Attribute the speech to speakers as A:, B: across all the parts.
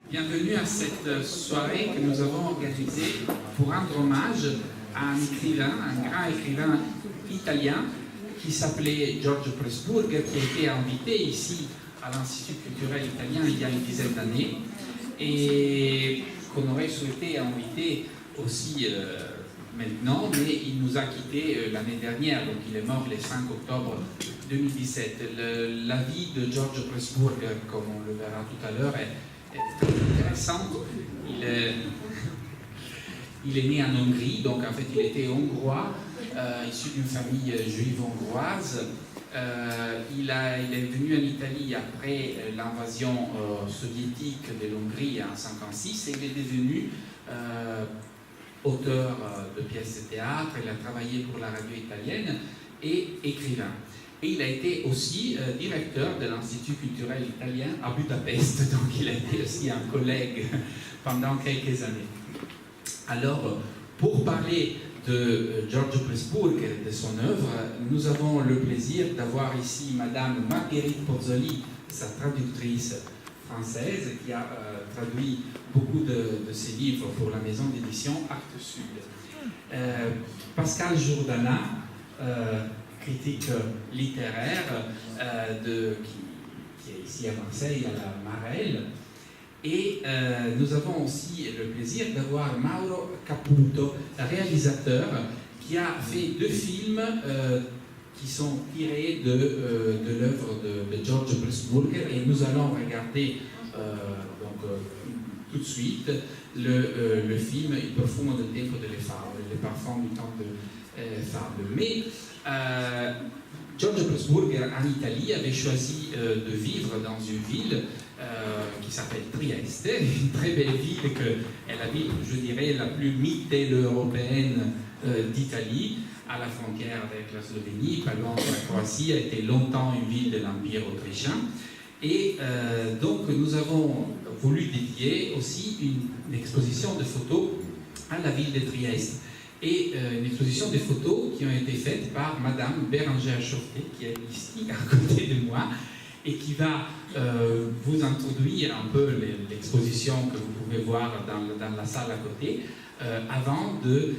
A: Bienvenue à cette soirée que nous avons organisée pour rendre hommage à un écrivain, un grand écrivain italien qui s'appelait Giorgio Pressburger, qui a été invité ici à l'Institut culturel italien il y a une dizaine d'années et qu'on aurait souhaité inviter aussi maintenant, mais il nous a quittés l'année dernière, donc il est mort le 5 octobre 2017. La vie de Giorgio Pressburger, comme on le verra tout à l'heure, est très intéressante. Il est né en Hongrie, donc en fait il était hongrois, issu d'une famille juive hongroise. Il est venu en Italie après l'invasion soviétique de l'Hongrie en 1956 et il est devenu auteur de pièces de théâtre. Il a travaillé pour la radio italienne et écrivain. Et il a été aussi directeur de l'Institut culturel italien à Budapest, donc il a été aussi un collègue pendant quelques années. Alors, pour parler de Giorgio Pressburger, de son œuvre, nous avons le plaisir d'avoir ici Madame Marguerite Pozzoli, sa traductrice française, qui a traduit beaucoup de ses livres pour la maison d'édition Actes Sud. Pascal Jourdana, critique littéraire qui est ici à Marseille, à la Marelle. Et nous avons aussi le plaisir d'avoir Mauro Caputo, réalisateur, qui a fait 2 films qui sont tirés de l'œuvre de Giorgio Pressburger. Et nous allons regarder tout de suite le film Il profumo del tempo delle favole, le parfum du temps de fable. Mais Giorgio Pressburger en Italie avait choisi de vivre dans une ville qui s'appelle Trieste, une très belle ville qui est la ville, je dirais, la plus mitteleuropéenne d'Italie, à la frontière avec la Slovénie, pas loin de la Croatie, a été longtemps une ville de l'Empire autrichien. Et donc nous avons voulu dédier aussi une exposition de photos à la ville de Trieste. Et une exposition de photos qui ont été faites par Madame Bérangère Chauffet, qui est ici à côté de moi, et qui va vous introduire un peu l'exposition que vous pouvez voir dans la salle à côté, avant de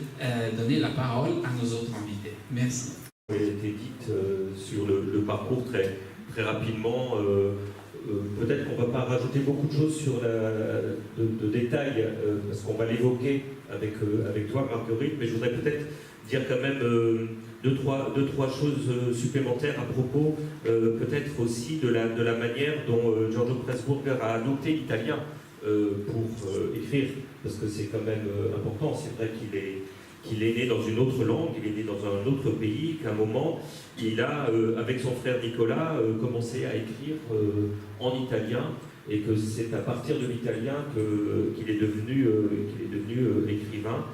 A: donner la parole à nos autres invités. Merci.
B: Elle a été dite sur le parcours très rapidement. Peut-être qu'on ne va pas rajouter beaucoup de choses sur de détails, parce qu'on va l'évoquer avec toi, Marguerite, mais je voudrais peut-être dire quand même deux, trois choses supplémentaires à propos, peut-être aussi de la manière dont Giorgio Pressburger a adopté l'italien pour écrire, parce que c'est quand même important. C'est vrai qu'il est né dans une autre langue, il est né dans un autre pays, qu'à un moment, il a, avec son frère Nicolas, commencé à écrire en italien, et que c'est à partir de l'italien qu'il est devenu écrivain.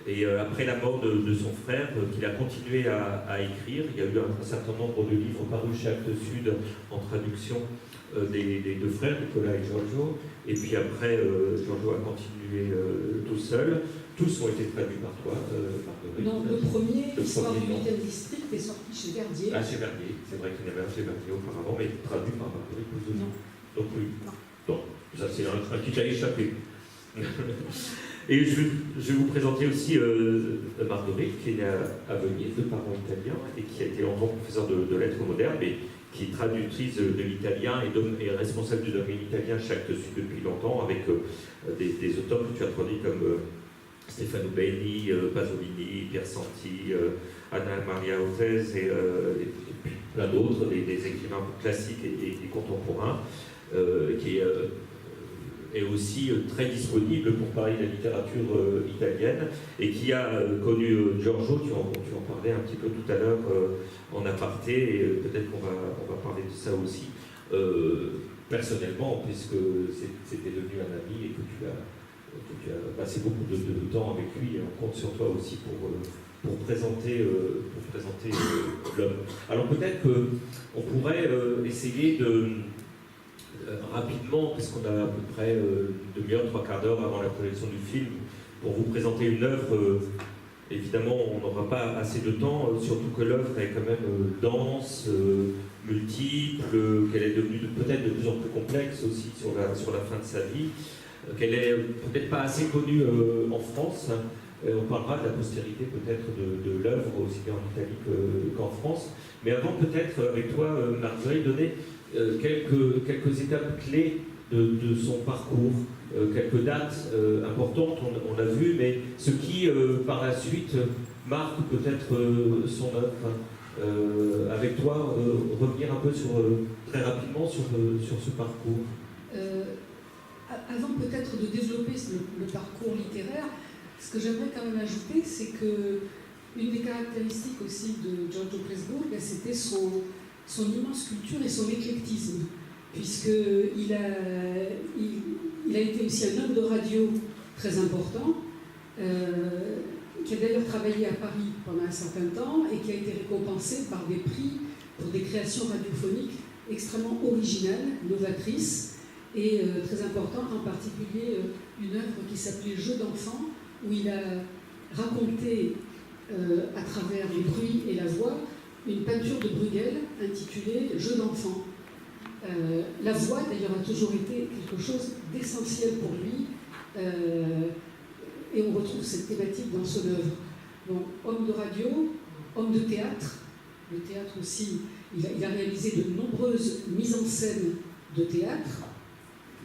B: Et après la mort de son frère, qu'il a continué à écrire. Il y a eu un certain nombre de livres parus chez Actes Sud en traduction des 2 frères, Nicolas et Giorgio. Et puis après, Giorgio a continué tout seul. Tous ont été traduits par toi, Marguerite.
C: Non, le premier, Histoire du 8e district, est sorti chez Verdier.
B: Ah, chez Verdier. C'est vrai qu'il y avait un chez Verdier auparavant, mais traduit par Marguerite Pozzoli.
C: Non.
B: Donc oui.
C: Non.
B: Donc, ça c'est un qui t'a échappé. Et je vais vous présenter aussi Marguerite, qui est née à Venise, de parents italiens, et qui a été longtemps professeure de lettres modernes, mais qui est traductrice de l'italien et responsable du domaine italien chez Actes Sud depuis longtemps, avec des auteurs que tu as traduits comme Stefano Belli, Pasolini, Pierre Santi, Anna Maria Hotez et puis plein d'autres, des écrivains classiques et contemporains, qui est aussi très disponible pour parler de la littérature italienne, et qui a connu Giorgio. Tu en parlais un petit peu tout à l'heure en aparté, et peut-être qu'on va parler de ça aussi personnellement, puisque c'était devenu un ami et que tu as passé beaucoup de temps avec lui, et on compte sur toi aussi pour présenter l'homme. Alors peut-être qu'on pourrait essayer de rapidement, parce qu'on a à peu près une demi-heure, 3/4 d'heure avant la projection du film, pour vous présenter une œuvre. Évidemment, on n'aura pas assez de temps, surtout que l'œuvre est quand même dense, multiple, qu'elle est devenue peut-être de plus en plus complexe aussi sur la fin de sa vie. qu'elle est peut-être pas assez connue en France. On parlera de la postérité peut-être de l'œuvre aussi bien en Italie qu'en France. Mais avant peut-être avec toi, Marjorie, donner quelques étapes clés de son parcours, quelques dates importantes, on a vu, mais ce qui par la suite marque peut-être son œuvre. Avec toi, revenir un peu très rapidement sur ce parcours.
C: Avant peut-être de développer le parcours littéraire, ce que j'aimerais quand même ajouter, c'est que une des caractéristiques aussi de Giorgio Presburg, c'était son immense culture et son éclectisme, puisqu'il a été aussi un homme de radio très important, qui a d'ailleurs travaillé à Paris pendant un certain temps et qui a été récompensé par des prix pour des créations radiophoniques extrêmement originales, novatrices et très importantes, en particulier une œuvre qui s'appelait Jeux d'enfants, où il a raconté à travers les bruits et la voix une peinture de Bruegel intitulée Jeux d'enfants. La voix d'ailleurs a toujours été quelque chose d'essentiel pour lui, et on retrouve cette thématique dans son œuvre. Donc, homme de radio, homme de théâtre, le théâtre aussi, il a réalisé de nombreuses mises en scène de théâtre,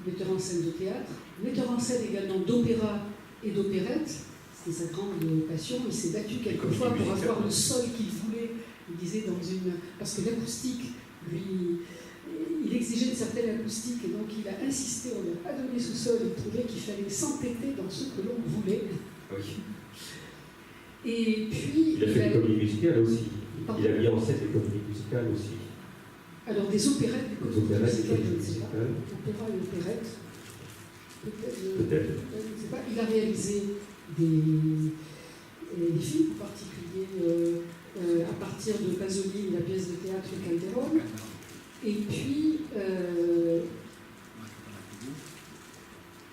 C: metteur en scène de théâtre, metteur en scène également d'opéra et d'opérette, c'était sa grande passion. Il s'est battu quelquefois pour avoir le sol qu'il voulait, il disait parce que l'acoustique, il exigeait une certaine acoustique, et donc il a insisté, on n'a pas donné ce sol, il trouvait qu'il fallait s'entêter dans ce que l'on voulait.
B: Oui.
C: Et puis...
B: Il a fait des comédies musicales aussi. Il a mis en scène des comédies musicales aussi.
C: Alors des opérettes, des comédies musicales, je ne sais pas. Opéra et opérette. Peut-être. Je ne sais pas. Il a réalisé des films, en particulier à partir de Pasolini, la pièce de théâtre Calderone. Et puis,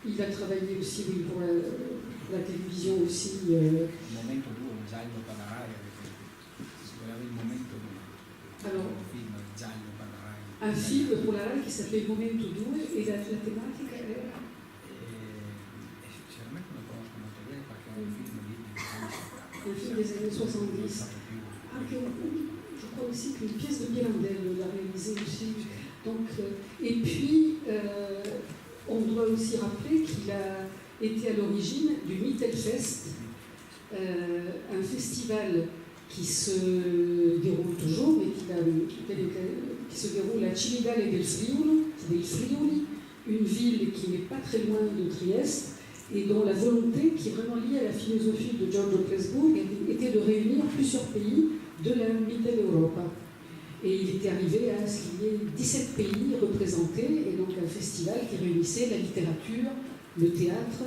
C: il a travaillé aussi pour la télévision aussi. Alors, un film pour la RAI qui s'appelait Momento 2 et la thématique era... Un film des années 70. Je crois aussi qu'une pièce de Mirandel l'a réalisée aussi. Donc, et puis, on doit aussi rappeler qu'il a été à l'origine du Mittelfest, un festival qui se déroule toujours, mais qui se déroule à Cividale del Friuli, une ville qui n'est pas très loin de Trieste, et dont la volonté, qui est vraiment liée à la philosophie de Giorgio Presburg, était de réunir plusieurs pays de la Mitteleuropa. Et il était arrivé à ce qu'il y ait 17 pays représentés, et donc un festival qui réunissait la littérature, le théâtre,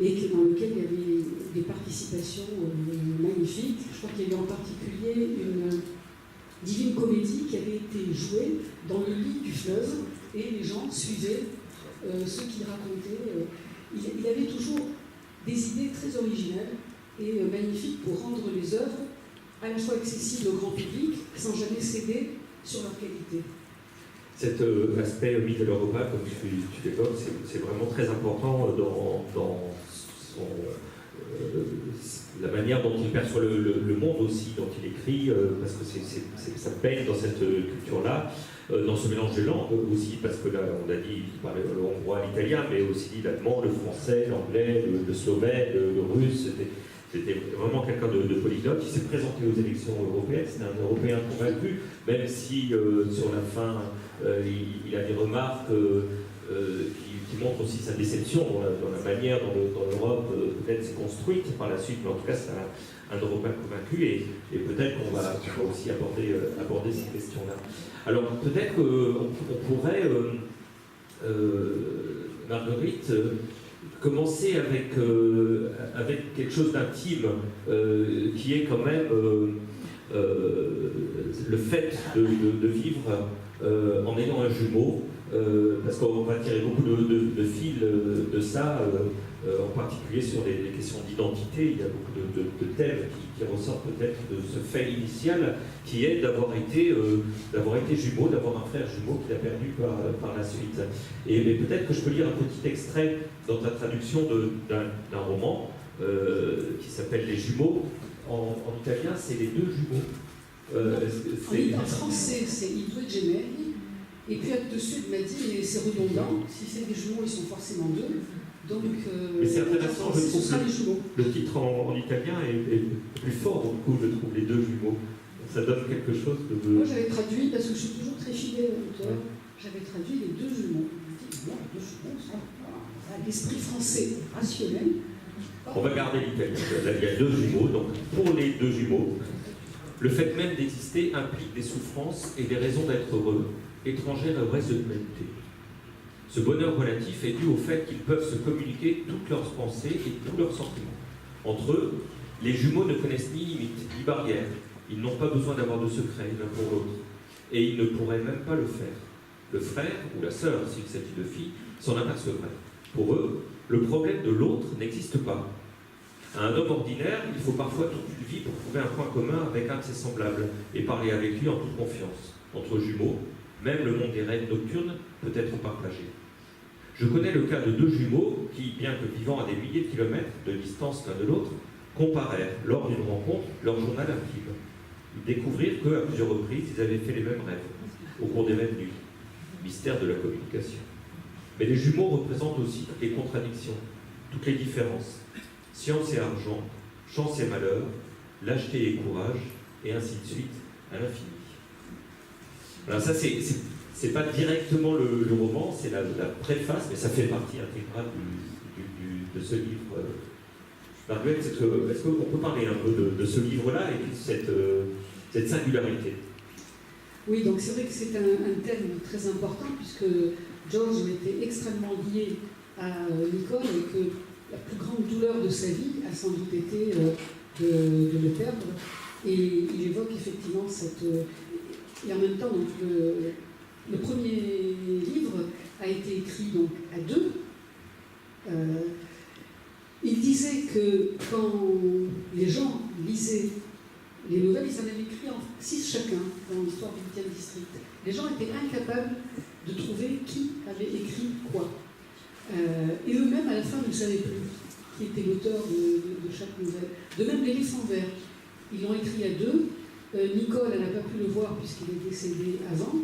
C: et dans lequel il y avait des participations magnifiques. Je crois qu'il y avait en particulier une divine comédie qui avait été jouée dans le lit du fleuve, et les gens suivaient ce qu'il racontait. Il avait toujours des idées très originales et magnifiques pour rendre les œuvres à la fois accessibles au grand public, sans jamais céder sur leur qualité.
B: Cet aspect Mitteleuropa, comme tu l'évoques, c'est vraiment très important dans la manière dont il perçoit le monde aussi, dont il écrit, parce que ça baigne dans cette culture-là, dans ce mélange de langues aussi, parce que là, on a dit qu'il parlait le hongrois, l'italien, mais aussi l'allemand, le français, l'anglais, le slovène, le russe. C'était vraiment quelqu'un de polyglotte. Il s'est présenté aux élections européennes, c'était un Européen convaincu, même si sur la fin, il a des remarques qui montrent aussi sa déception dans la manière dont l'Europe peut-être s'est construite par la suite, mais en tout cas c'est un Européen convaincu, et peut-être qu'on va aussi aborder ces questions-là. Alors peut-être qu'on pourrait, Marguerite, commencer avec quelque chose d'intime, qui est quand même le fait de vivre en ayant un jumeau, parce qu'on va tirer beaucoup de fils de ça, en particulier sur les questions d'identité. Il y a beaucoup de thèmes qui ressortent peut-être de ce fait initial, qui est d'avoir été jumeau, d'avoir un frère jumeau qu'il a perdu par la suite. Et peut-être que je peux lire un petit extrait dans la traduction d'un roman qui s'appelle Les Jumeaux. En italien, c'est Les Deux Jumeaux.
C: En français, c'est I Due Gemelli. Et puis au-dessus, il m'a dit, c'est redondant, si c'est des jumeaux, ils sont forcément deux. Donc,
B: mais c'est intéressant, je trouve
C: que
B: le titre en italien est plus fort, du coup, je trouve, Les Deux Jumeaux. Ça donne quelque chose de...
C: Moi, j'avais traduit, parce que je suis toujours très fidèle à l'auteur, j'avais traduit Les Deux Jumeaux. Je me dis, non, Les Deux Jumeaux, ça, l'esprit français rationnel.
B: On va garder l'italien. Il y a deux jumeaux, donc pour les deux jumeaux, le fait même d'exister implique des souffrances et des raisons d'être heureux, étrangères au reste de l'humanité. Ce bonheur relatif est dû au fait qu'ils peuvent se communiquer toutes leurs pensées et tous leurs sentiments. Entre eux, les jumeaux ne connaissent ni limites, ni barrières. Ils n'ont pas besoin d'avoir de secrets l'un pour l'autre. Et ils ne pourraient même pas le faire. Le frère ou la sœur, s'il s'agit de filles, s'en apercevrait. Pour eux, le problème de l'autre n'existe pas. À un homme ordinaire, il faut parfois toute une vie pour trouver un point commun avec un de ses semblables et parler avec lui en toute confiance. Entre jumeaux, même le monde des rêves nocturnes peut être partagé. Je connais le cas de deux jumeaux qui, bien que vivant à des milliers de kilomètres de distance l'un de l'autre, comparèrent, lors d'une rencontre, leur journal intime. Ils découvrirent qu'à plusieurs reprises, ils avaient fait les mêmes rêves, au cours des mêmes nuits. Mystère de la communication. Mais les jumeaux représentent aussi toutes les contradictions, toutes les différences. Science et argent, chance et malheur, lâcheté et courage, et ainsi de suite, à l'infini. Alors ça, c'est pas directement le roman, c'est la préface, mais ça fait partie intégrale de ce livre. Marguerite, est-ce qu'on peut parler un peu de ce livre-là et de cette singularité?
C: Oui, donc c'est vrai que c'est un thème très important, puisque George était extrêmement lié à Nicole et que la plus grande douleur de sa vie a sans doute été de le perdre. Et il évoque effectivement cette... Et en même temps, donc, le premier livre a été écrit donc, à deux. Il disait que quand les gens lisaient les nouvelles, ils en avaient écrit en 6 chacun dans l'histoire du 8e district. Les gens étaient incapables de trouver qui avait écrit quoi. Et eux-mêmes, à la fin, ne savaient plus qui était l'auteur de chaque nouvelle. De même, l'éléphant vert, ils l'ont écrit à deux. Nicole, elle n'a pas pu le voir puisqu'il est décédé avant.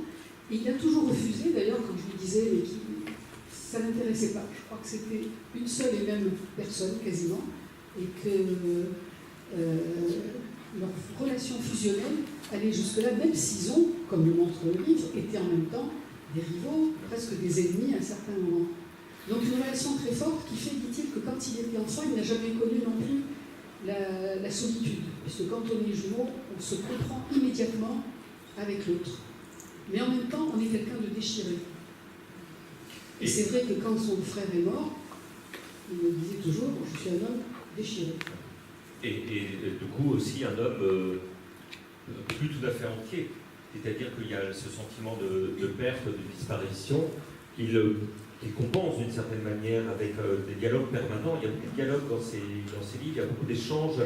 C: Et il a toujours refusé, d'ailleurs, quand je lui disais, mais ça ne l'intéressait pas. Je crois que c'était une seule et même personne, quasiment, et que leur relation fusionnelle allait jusque-là, même s'ils ont, comme le montre le livre, été en même temps des rivaux, presque des ennemis à un certain moment. Donc une relation très forte qui fait, dit-il, que quand il était enfant, il n'a jamais connu non plus la solitude, puisque quand on est jumeau, on se comprend immédiatement avec l'autre. Mais en même temps, on est quelqu'un de déchiré. Et c'est vrai que quand son frère est mort, il me disait toujours, je suis un homme déchiré.
B: Et du coup aussi un homme plus tout à fait entier. C'est-à-dire qu'il y a ce sentiment de perte, de disparition, qu'il compense d'une certaine manière avec des dialogues permanents. Il y a beaucoup de dialogues dans ces livres, il y a beaucoup d'échanges,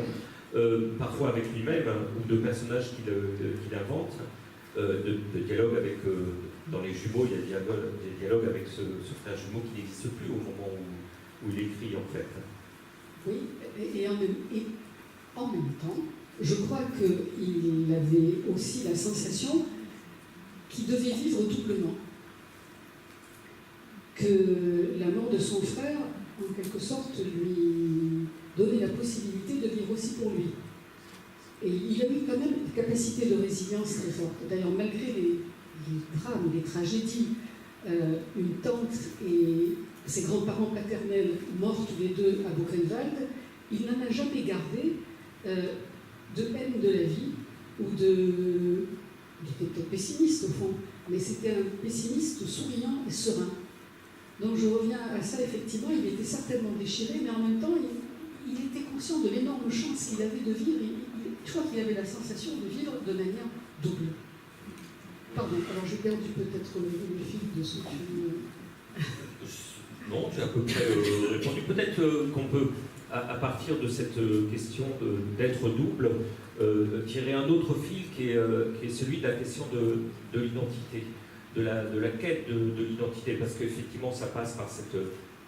B: parfois avec lui-même, ou de personnages qu'il invente, de dialogues avec, dans les jumeaux, il y a des dialogues avec ce frère jumeau qui n'existe plus au moment où il écrit en fait.
C: Oui, et en même temps, je crois qu'il avait aussi la sensation qu'il devait vivre doublement. Que la mort de son frère, en quelque sorte, lui donnait la possibilité de vivre aussi pour lui. Et il avait quand même une capacité de résilience très forte. D'ailleurs, malgré les drames, les tragédies, une tante et ses grands-parents paternels morts tous les deux à Buchenwald, il n'en a jamais gardé de haine de la vie ou de... Il était peut-être pessimiste au fond, mais c'était un pessimiste souriant et serein. Donc je reviens à ça, effectivement, il était certainement déchiré, mais en même temps, il était conscient de l'énorme chance qu'il avait de vivre. Je crois qu'il avait la sensation de vivre de manière double. Pardon, alors j'ai perdu peut-être le fil de ce que tu...
B: Non, j'ai à peu près répondu. Peut-être qu'on peut, à partir de cette question d'être double, tirer un autre fil qui est celui de la question de l'identité, de la quête de l'identité, parce qu'effectivement ça passe par cette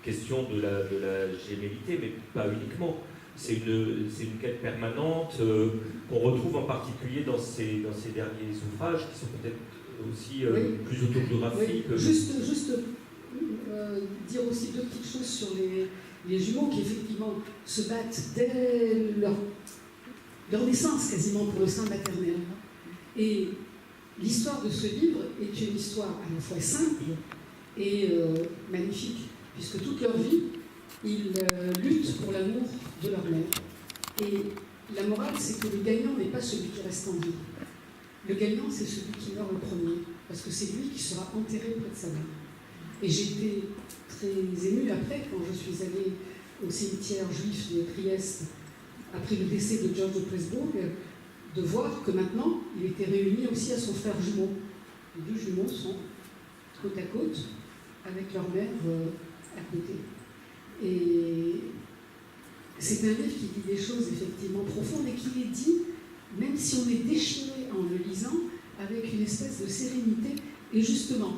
B: question de la gémellité, mais pas uniquement. C'est une quête permanente qu'on retrouve en particulier dans ces derniers ouvrages qui sont peut-être aussi plus autobiographiques.
C: Oui. Juste dire aussi deux petites choses sur les jumeaux qui effectivement se battent dès leur naissance quasiment pour le sein maternel. Et l'histoire de ce livre est une histoire à la fois simple et magnifique, puisque toute leur vie, ils luttent pour l'amour de leur mère. Et la morale, c'est que le gagnant n'est pas celui qui reste en vie. Le gagnant, c'est celui qui meurt le premier, parce que c'est lui qui sera enterré près de sa mère. Et j'étais très émue après, quand je suis allée au cimetière juif de Trieste, après le décès de George Pressburg, de voir que maintenant, il était réuni aussi à son frère jumeau. Les deux jumeaux sont côte à côte, avec leur mère à côté. Et c'est un livre qui dit des choses effectivement profondes et qui les dit, même si on est déchiré en le lisant, avec une espèce de sérénité. Et justement,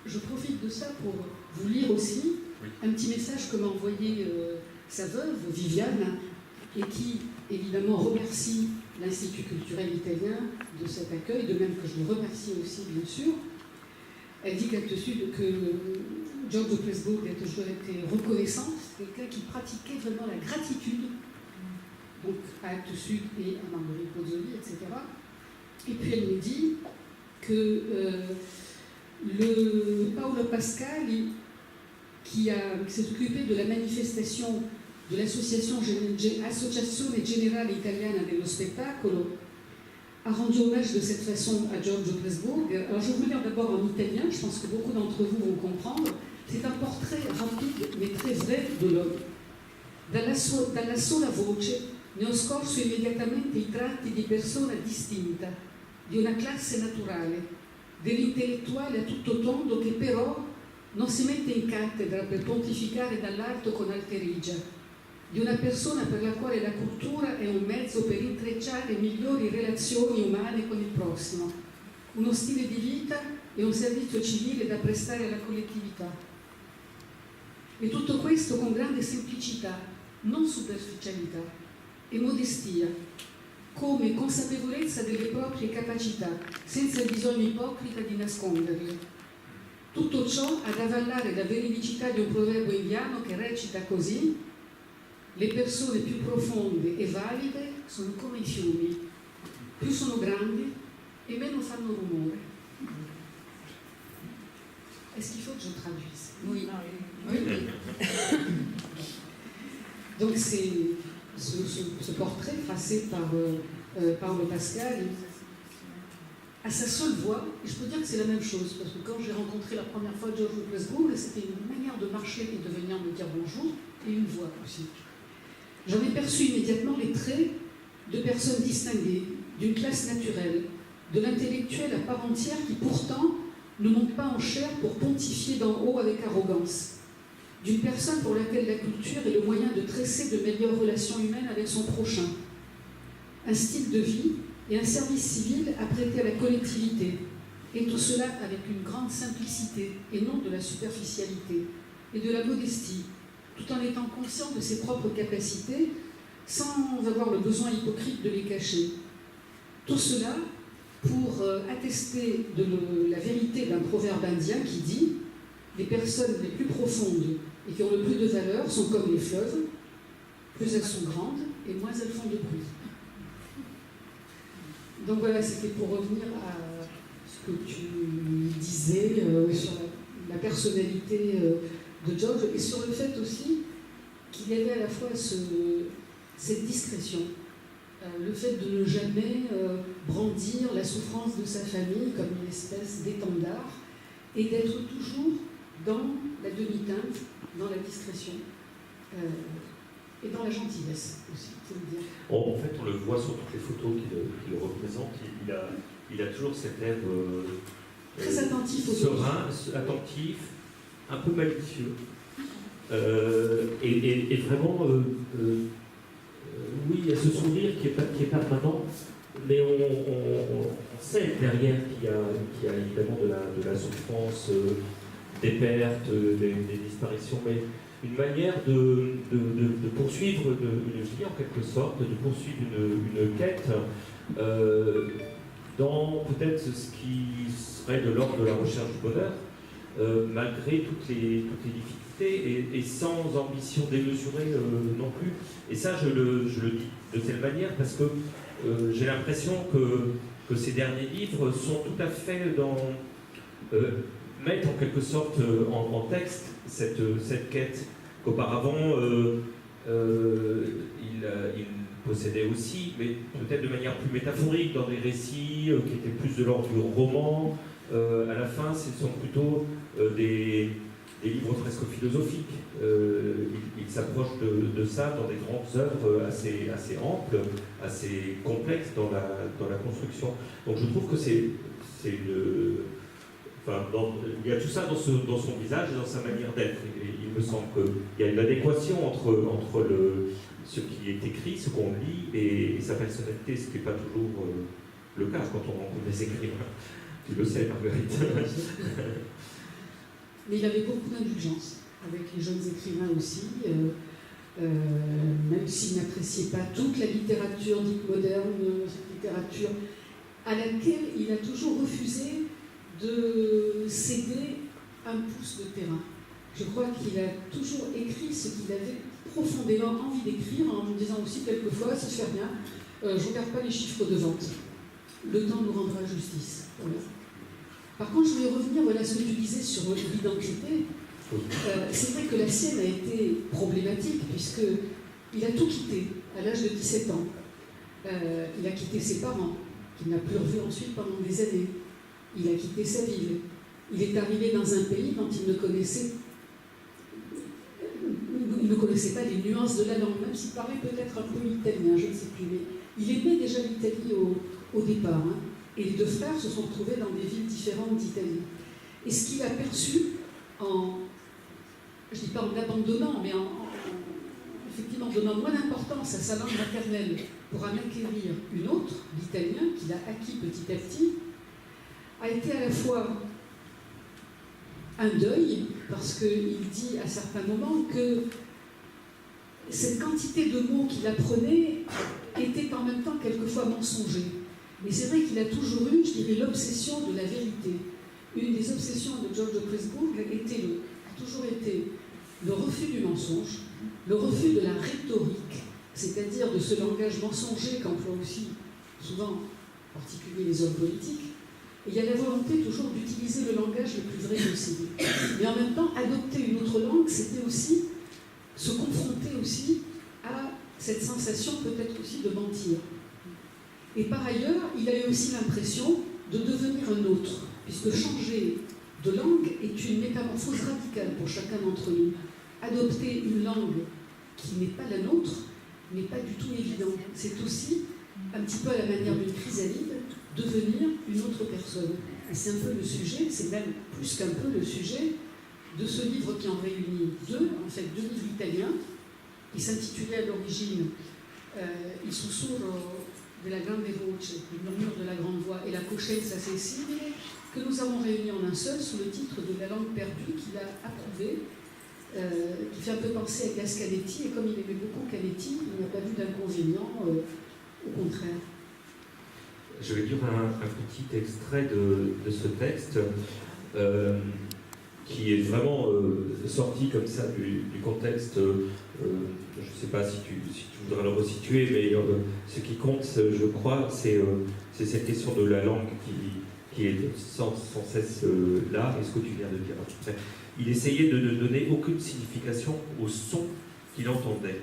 C: je profite de ça pour vous lire aussi un petit message que m'a envoyé sa veuve, Viviane, et qui, évidemment, remercie l'Institut culturel italien de cet accueil, de même que je le remercie aussi, bien sûr. Elle dit qu'à-dessus que George Pressburg a toujours été reconnaissant, c'est quelqu'un qui pratiquait vraiment la gratitude, donc à Actes Sud et à Marguerite Pozzoli, etc. Et puis elle me dit que le Paolo Pascali, qui s'est occupé de la manifestation de l'association Associazione Generale Italiana dello Spettacolo, a rendu hommage de cette façon à George Pressburg. Alors je vais vous lire d'abord en italien, je pense que beaucoup d'entre vous vont comprendre. C'est un portrait rapide mais très vrai de l'homme. Dalla sola voce ne ho scorso immediatamente i tratti di persona distinta, di una classe naturale, dell'intellettuale a tutto tondo che però non si mette in cattedra per pontificare dall'alto con alterigia, di una persona per la quale la cultura è un mezzo per intrecciare migliori relazioni umane con il prossimo, uno stile di vita e un servizio civile da prestare alla collettività. E tutto questo con grande semplicità, non superficialità, e modestia, come consapevolezza delle proprie capacità, senza bisogno ipocrita di nasconderle. Tutto ciò ad avallare la veridicità di un proverbio indiano che recita così: le persone più profonde e valide sono come i fiumi, più sono grandi e meno fanno rumore. Est-ce qu'il faut que je traduise? Oui. Donc c'est ce portrait tracé par Paolo Pascali, à sa seule voix, et je peux dire que c'est la même chose, parce que quand j'ai rencontré la première fois George Pressburg, c'était une manière de marcher et de venir me dire bonjour, et une voix aussi. J'en ai perçu immédiatement les traits de personnes distinguées, d'une classe naturelle, de l'intellectuel à part entière qui pourtant ne monte pas en chair pour pontifier d'en haut avec arrogance, d'une personne pour laquelle la culture est le moyen de tresser de meilleures relations humaines avec son prochain, un style de vie et un service civil à prêter à la collectivité, et tout cela avec une grande simplicité et non de la superficialité et de la modestie, tout en étant conscient de ses propres capacités, sans avoir le besoin hypocrite de les cacher. Tout cela pour attester de la vérité d'un proverbe indien qui dit « Les personnes les plus profondes et qui ont le plus de valeur sont comme les fleuves, plus elles sont grandes et moins elles font de bruit. » Donc voilà, c'était pour revenir à ce que tu disais sur la personnalité de George et sur le fait aussi qu'il y avait à la fois cette discrétion, le fait de ne jamais brandir la souffrance de sa famille comme une espèce d'étendard et d'être toujours dans la demi-teinte, dans la discrétion et dans la gentillesse aussi, il faut le dire.
B: En fait, on le voit sur toutes les photos qui le représentent. il a toujours cet air
C: très attentif aux
B: serein, attentif, un peu malicieux. Et vraiment, oui, il y a ce sourire qui est permanent, mais on sait derrière qu'il y a évidemment de la souffrance, des pertes, des disparitions, mais une manière de poursuivre une vie en quelque sorte, de poursuivre une quête dans peut-être ce qui serait de l'ordre de la recherche du bonheur, malgré toutes les difficultés et sans ambition démesurée non plus. Et ça, je le dis de telle manière parce que j'ai l'impression que ces derniers livres sont tout à fait mettent en quelque sorte en texte cette quête qu'auparavant il possédait aussi, mais peut-être de manière plus métaphorique, dans des récits qui étaient plus de l'ordre du roman. À la fin, ce sont plutôt des livres presque philosophiques. Il s'approche de ça dans des grandes œuvres assez amples, assez complexes dans la construction. Donc je trouve que c'est une... Enfin, il y a tout ça dans son visage et dans sa manière d'être. Il me semble qu'il y a une adéquation entre ce qui est écrit, ce qu'on lit, et sa personnalité, ce qui n'est pas toujours le cas quand on rencontre des écrivains. Tu le sais, Marguerite.
C: Mais il avait beaucoup d'indulgence avec les jeunes écrivains aussi, même s'il n'appréciait pas toute la littérature dite moderne, cette littérature à laquelle il a toujours refusé de céder un pouce de terrain. Je crois qu'il a toujours écrit ce qu'il avait profondément envie d'écrire, en me disant aussi quelquefois, si je fais rien, je ne regarde pas les chiffres de vente. Le temps nous rendra justice. Voilà. Par contre, je voulais revenir à ce que tu disais sur l'identité. C'est vrai que la sienne a été problématique, puisqu'il a tout quitté à l'âge de 17 ans. Il a quitté ses parents, qu'il n'a plus revus ensuite pendant des années. Il a quitté sa ville. Il est arrivé dans un pays dont il ne connaissait pas les nuances de la langue, même s'il parlait peut-être un peu italien, je ne sais plus. Mais il aimait déjà l'Italie au départ. Hein. Et les deux frères se sont retrouvés dans des villes différentes d'Italie. Et ce qu'il a perçu je ne dis pas en abandonnant, mais effectivement donnant moins d'importance à sa langue maternelle pour en acquérir une autre, l'italien, qu'il a acquis petit à petit, a été à la fois un deuil, parce qu'il dit à certains moments que cette quantité de mots qu'il apprenait était en même temps quelquefois mensonger. Mais c'est vrai qu'il a toujours eu, je dirais, l'obsession de la vérité. Une des obsessions de George de Pressburg a toujours été le refus du mensonge, le refus de la rhétorique, c'est-à-dire de ce langage mensonger qu'emploient aussi souvent, en particulier les hommes politiques. Et il y a la volonté toujours d'utiliser le langage le plus vrai possible. Mais en même temps, adopter une autre langue, c'était aussi se confronter aussi à cette sensation peut-être aussi de mentir. Et par ailleurs, il a eu aussi l'impression de devenir un autre, puisque changer de langue est une métamorphose radicale pour chacun d'entre nous. Adopter une langue qui n'est pas la nôtre n'est pas du tout évident. C'est aussi, un petit peu à la manière d'une chrysalide, devenir une autre personne. Et c'est un peu le sujet, c'est même plus qu'un peu le sujet de ce livre qui en réunit deux livres italiens, qui s'intitulait à l'origine Il sussurro della grande voce, le murmure de la grande voix, et la coscienza sensibile, que nous avons réunis en un seul sous le titre de La langue perdue, qu'il a approuvé, qui fait un peu penser à Canetti, et comme il aimait beaucoup Canetti, il n'a pas vu d'inconvénient, au contraire.
B: Je vais lire un petit extrait de ce texte qui est vraiment sorti comme ça du contexte. Je ne sais pas si tu voudrais le resituer, mais ce qui compte, je crois, c'est cette question de la langue qui est sans cesse là, et ce que tu viens de dire à peu près. Il essayait de ne donner aucune signification au son qu'il entendait.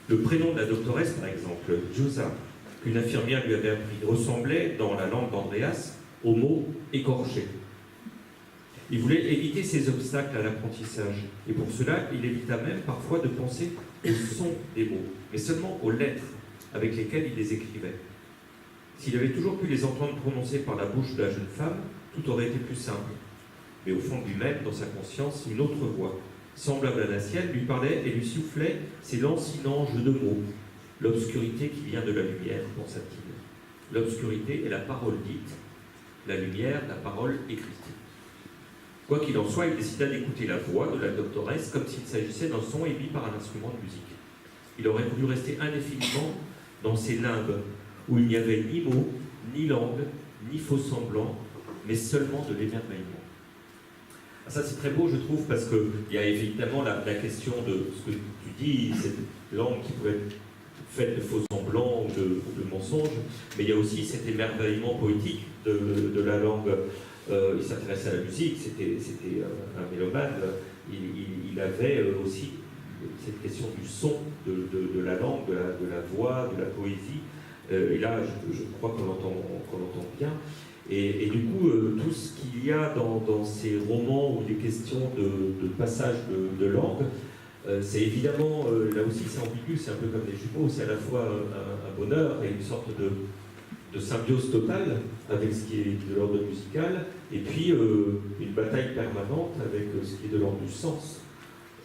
B: Le prénom de la doctoresse, par exemple, Giusa, qu'une infirmière lui avait appris, ressemblait, dans la langue d'Andreas, au mot « écorché ». Il voulait éviter ces obstacles à l'apprentissage, et pour cela, il évita même parfois de penser au son des mots, mais seulement aux lettres avec lesquelles il les écrivait. S'il avait toujours pu les entendre prononcer par la bouche de la jeune femme, tout aurait été plus simple. Mais au fond de lui-même, dans sa conscience, une autre voix, semblable à la sienne, lui parlait et lui soufflait ces lancinants jeux de mots. L'obscurité qui vient de la lumière, pensa-t-il. L'obscurité est la parole dite, la lumière, la parole écrite. Quoi qu'il en soit, il décida d'écouter la voix de la doctoresse comme s'il s'agissait d'un son émis par un instrument de musique. Il aurait voulu rester indéfiniment dans ces limbes où il n'y avait ni mots, ni langue, ni faux semblants, mais seulement de l'émerveillement. Ça, c'est très beau, je trouve, parce qu'il y a évidemment la question de ce que tu dis, cette langue qui pouvait être faite de faux semblants ou de mensonges, mais il y a aussi cet émerveillement poétique de la langue. Il s'intéressait à la musique, c'était un mélomane, il avait aussi cette question du son, de la langue, de la voix, de la poésie, et là, je crois qu'on l'entend bien. Et du coup, tout ce qu'il y a dans ces romans où il est question de passage de langue, c'est évidemment, là aussi c'est ambigu, c'est un peu comme les jumeaux, c'est à la fois un bonheur et une sorte de symbiose totale avec ce qui est de l'ordre musical, et puis une bataille permanente avec ce qui est de l'ordre du sens.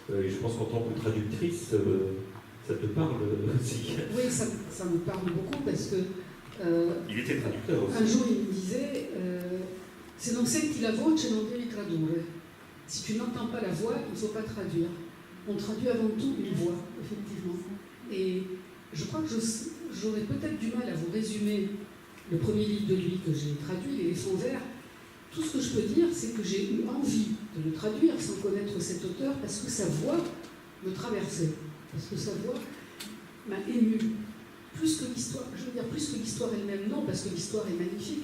B: Et je pense qu'en tant que traductrice, ça te parle aussi.
C: Oui, ça me parle beaucoup parce que
B: il était traducteur aussi.
C: Un jour, il me disait se non senti la voce, non devi tradurre. Si tu n'entends pas la voix, il ne faut pas traduire. On traduit avant tout une voix, effectivement. Et je crois que j'aurais peut-être du mal à vous résumer le premier livre de lui que j'ai traduit, L'éléphant vert. Tout ce que je peux dire, c'est que j'ai eu envie de le traduire sans connaître cet auteur parce que sa voix me traversait, parce que sa voix m'a émue. Plus que l'histoire, je veux dire plus que l'histoire elle-même, non, parce que l'histoire est magnifique,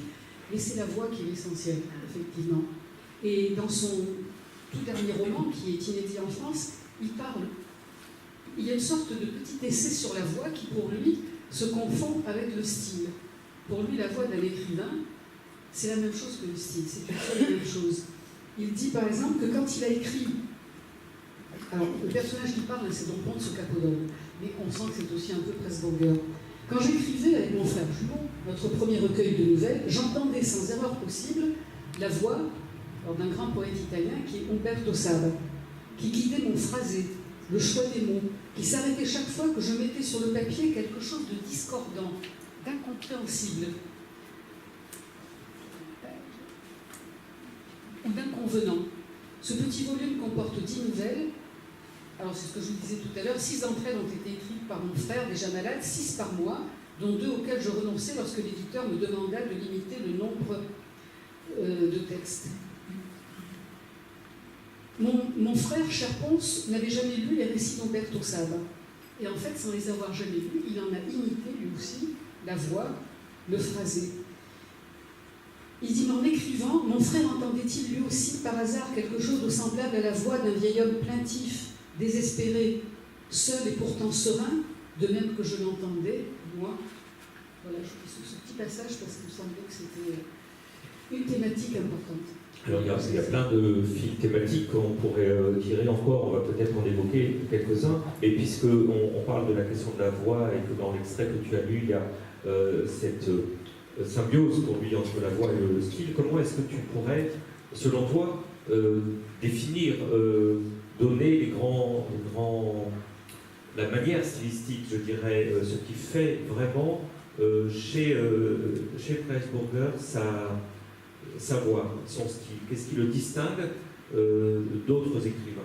C: mais c'est la voix qui est l'essentiel, effectivement. Et dans son tout dernier roman, qui est inédit en France, il y a une sorte de petit essai sur la voix qui, pour lui, se confond avec le style. Pour lui, la voix d'un écrivain, c'est la même chose que le style, c'est tout à fait la même chose. Il dit, par exemple, que quand il a écrit... Alors, le personnage qui parle, c'est donc Ponce Capodone, mais on sent que c'est aussi un peu Pressburger. Quand j'écrivais avec mon frère jumeau, notre premier recueil de nouvelles, j'entendais sans erreur possible la voix d'un grand poète italien qui est Umberto Saba, qui guidait mon phrasé, le choix des mots, qui s'arrêtait chaque fois que je mettais sur le papier quelque chose de discordant, d'incompréhensible, ou d'inconvenant. Ce petit volume comporte 10 nouvelles. Alors c'est ce que je vous disais tout à l'heure, 6 d'entre elles ont été écrites par mon frère, déjà malade, 6 par mois, dont 2 auxquelles je renonçais lorsque l'éditeur me demanda de limiter le nombre de textes. Mon frère, cher Ponce, n'avait jamais lu les récits d'Umberto Saba. Et en fait, sans les avoir jamais lus, il en a imité lui aussi la voix, le phrasé. Il dit, en écrivant, mon frère entendait-il lui aussi par hasard quelque chose de semblable à la voix d'un vieil homme plaintif, désespéré, seul et pourtant serein, de même que je l'entendais, moi. Voilà, je fais ce petit passage parce qu'il me semblait que c'était une thématique importante.
B: Alors, il y a plein de fils thématiques qu'on pourrait tirer encore, on va peut-être en évoquer quelques-uns, et puisqu'on parle de la question de la voix et que dans l'extrait que tu as lu, il y a cette symbiose pour lui entre la voix et le style, comment est-ce que tu pourrais, selon toi, définir, donner la manière stylistique, je dirais, ce qui fait vraiment chez Pressburger sa voix, son style. Qu'est-ce qui le distingue d'autres écrivains?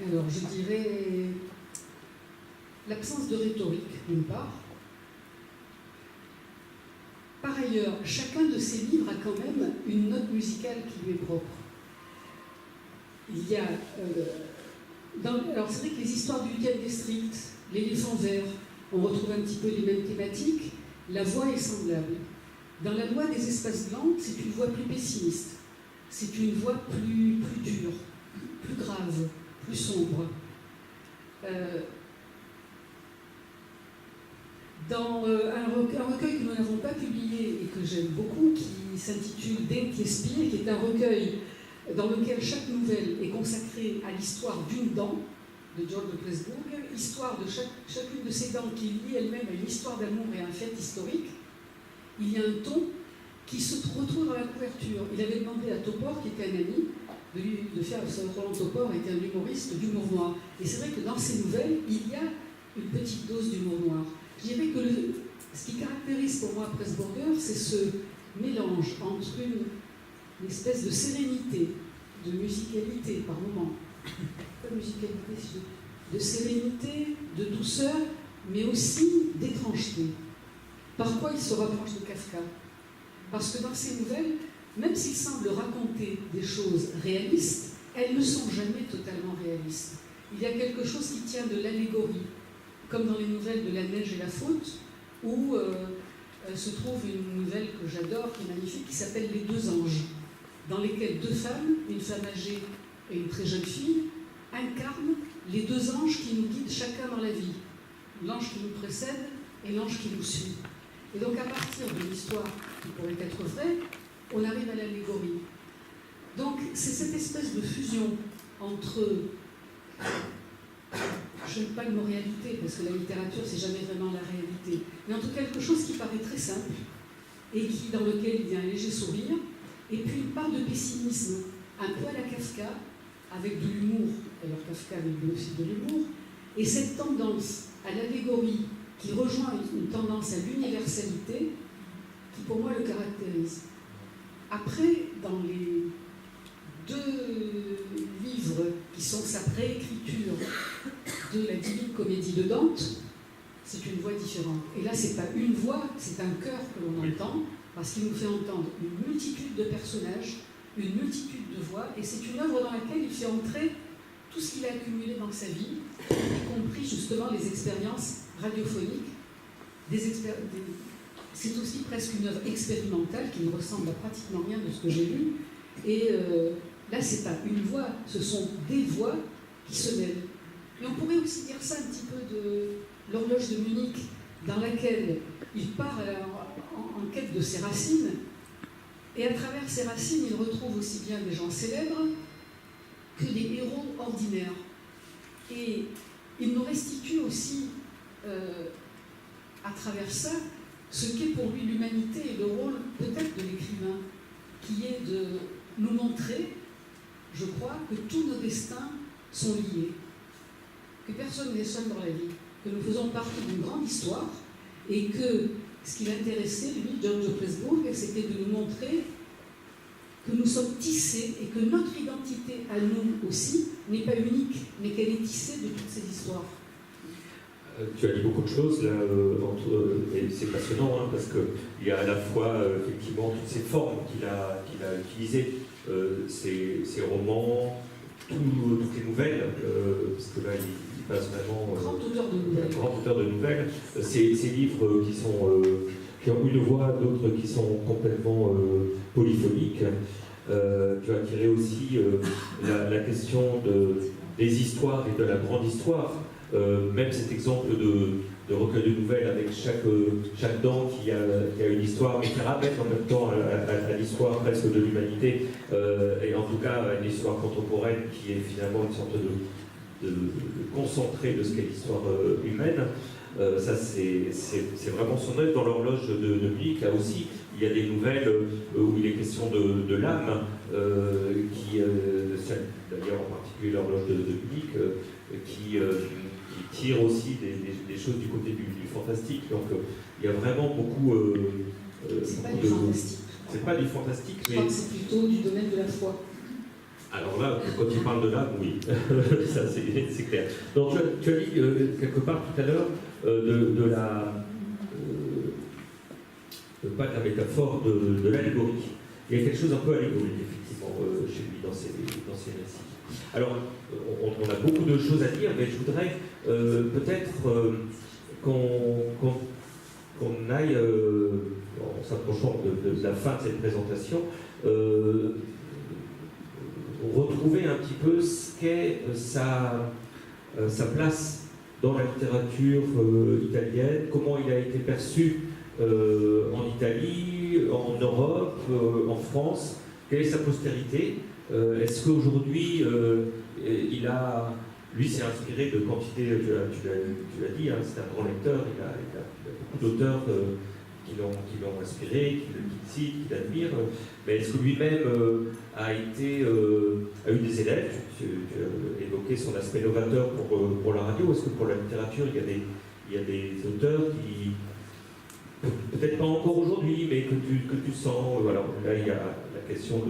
C: Alors, je dirais l'absence de rhétorique, d'une part. Par ailleurs, chacun de ses livres a quand même une note musicale qui lui est propre. Il y a... alors, c'est vrai que les histoires du 8e district, l'éléphant vert, on retrouve un petit peu les mêmes thématiques. La voix est semblable. Dans la loi des espaces blancs, c'est une voix plus pessimiste. C'est une voix plus dure, plus grave, plus sombre. Dans un recueil que nous n'avons pas publié et que j'aime beaucoup, qui s'intitule Denti Spire, qui est un recueil dans lequel chaque nouvelle est consacrée à l'histoire d'une dent, de George de Pressburg, histoire de chacune de ces dames qui lie elle-même à une histoire d'amour et à un fait historique. Il y a un ton qui se retrouve dans la couverture. Il avait demandé à Topor, qui était un ami, de faire. Roland Topor était un humoriste d'humour noir. Et c'est vrai que dans ces nouvelles, il y a une petite dose d'humour noir. Je dirais que ce qui caractérise pour moi Pressburger, c'est ce mélange entre une espèce de sérénité, de musicalité par moment, pas musicalité, de sérénité, de douceur, mais aussi d'étrangeté. Par quoi il se rapproche de Kafka? Parce que dans ces nouvelles, même s'il semble raconter des choses réalistes, elles ne sont jamais totalement réalistes. Il y a quelque chose qui tient de l'allégorie, comme dans les nouvelles de La Neige et la Faute, où se trouve une nouvelle que j'adore, qui est magnifique, qui s'appelle Les Deux Anges, dans lesquelles deux femmes, une femme âgée et une très jeune fille, incarnent les deux anges qui nous guident chacun dans la vie. L'ange qui nous précède et l'ange qui nous suit. Et donc à partir de l'histoire qui pourrait être vraie, on arrive à l'allégorie. Donc c'est cette espèce de fusion entre, je n'aime pas le mot réalité, parce que la littérature c'est jamais vraiment la réalité, mais entre quelque chose qui paraît très simple, et dans lequel il y a un léger sourire, et puis une part de pessimisme, un peu à la Kafka, avec de l'humour, alors Kafka avait aussi de l'humour, et cette tendance à l'allégorie qui rejoint une tendance à l'universalité qui pour moi le caractérise. Après, dans les deux livres qui sont sa réécriture de la Divine Comédie de Dante, c'est une voix différente. Et là, c'est pas une voix, c'est un chœur que l'on entend, parce qu'il nous fait entendre une multitude de personnages, une multitude de voix, et c'est une œuvre dans laquelle il fait entrer tout ce qu'il a accumulé dans sa vie, y compris justement les expériences radiophoniques. C'est aussi presque une œuvre expérimentale qui ne ressemble à pratiquement rien de ce que j'ai lu. Et là, c'est pas une voix, ce sont des voix qui se mêlent. Et on pourrait aussi dire ça un petit peu de l'horloge de Munich, dans laquelle il part en quête de ses racines, et à travers ces racines, il retrouve aussi bien des gens célèbres que des héros ordinaires. Et il nous restitue aussi, à travers ça, ce qu'est pour lui l'humanité et le rôle peut-être de l'écrivain, qui est de nous montrer, je crois, que tous nos destins sont liés, que personne n'est seul dans la vie, que nous faisons partie d'une grande histoire, et que ce qui l'intéressait, lui, George de Pressburg, c'était de nous montrer que nous sommes tissés et que notre identité à nous aussi n'est pas unique, mais qu'elle est tissée de toutes ces histoires.
B: Tu as dit beaucoup de choses là, et c'est passionnant hein, parce qu'il y a à la fois effectivement toutes ces formes qu'il a utilisées, ces romans, toutes les nouvelles, parce que là il passe vraiment
C: Grand auteur de nouvelles.
B: Grand auteur de nouvelles, ces livres qui ont une voix, d'autres qui sont complètement polyphoniques. Tu as tiré aussi la question des histoires et de la grande histoire. Même cet exemple de recueil de nouvelles avec chaque dent qui a une histoire, mais qui ramène en même temps à l'histoire presque de l'humanité, et en tout cas à une histoire contemporaine qui est finalement une sorte de concentré de ce qu'est l'histoire humaine. Ça, c'est vraiment son œuvre. Dans l'horloge de Munich, là aussi, il y a des nouvelles où il est question de l'âme, d'ailleurs en particulier l'horloge de Munich, qui tire aussi des choses du côté du fantastique. Donc il y a vraiment beaucoup.
C: C'est pas du fantastique.
B: C'est pas du fantastique,
C: mais. Je crois que c'est plutôt du domaine de la foi.
B: Alors là, quand il parle de l'âme, oui, ça c'est clair. Donc tu as dit quelque part tout à l'heure pas de la métaphore, de l'allégorie. Il y a quelque chose un peu allégorique, effectivement, chez lui, dans ses récits. Alors, on a beaucoup de choses à dire, mais je voudrais peut-être qu'on aille, en s'approchant de la fin de cette présentation, retrouver un petit peu ce qu'est sa place dans la littérature italienne, comment il a été perçu en Italie, en Europe, en France, quelle est sa postérité. Est-ce qu'aujourd'hui il a lui s'est inspiré de quantité, tu l'as dit, hein, c'est un grand lecteur, il a beaucoup d'auteurs qui l'ont inspiré, qui le citent, qui l'admirent, mais est-ce que lui-même a eu des élèves? Tu as évoqué son aspect novateur pour la radio. Est-ce que pour la littérature, il y a des auteurs qui, peut-être pas encore aujourd'hui, mais que tu sens, voilà, là il y a la question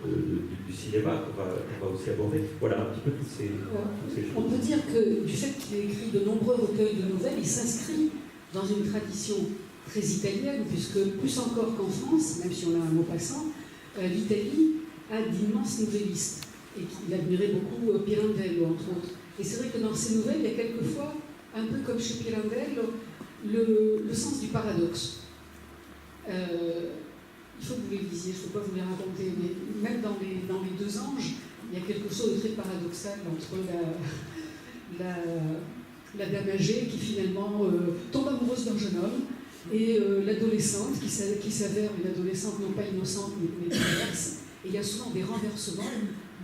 B: du cinéma qu'on va aussi aborder. Voilà, un petit peu toutes ces choses.
C: On peut dire que du fait qu'il ait écrit de nombreux recueils de nouvelles, il s'inscrit dans une tradition très italienne, puisque plus encore qu'en France, même si on a un mot passant, l'Italie a d'immenses nouvellistes, et qu'il admirait beaucoup Pirandello, entre autres. Et c'est vrai que dans ces nouvelles, il y a quelquefois, un peu comme chez Pirandello, le sens du paradoxe. Il faut que vous les lisiez, je ne peux pas vous les raconter, mais même dans les Deux Anges, il y a quelque chose de très paradoxal entre la dame âgée qui finalement tombe amoureuse d'un jeune homme et l'adolescente qui s'avère une adolescente non pas innocente mais perverse. Et il y a souvent des renversements.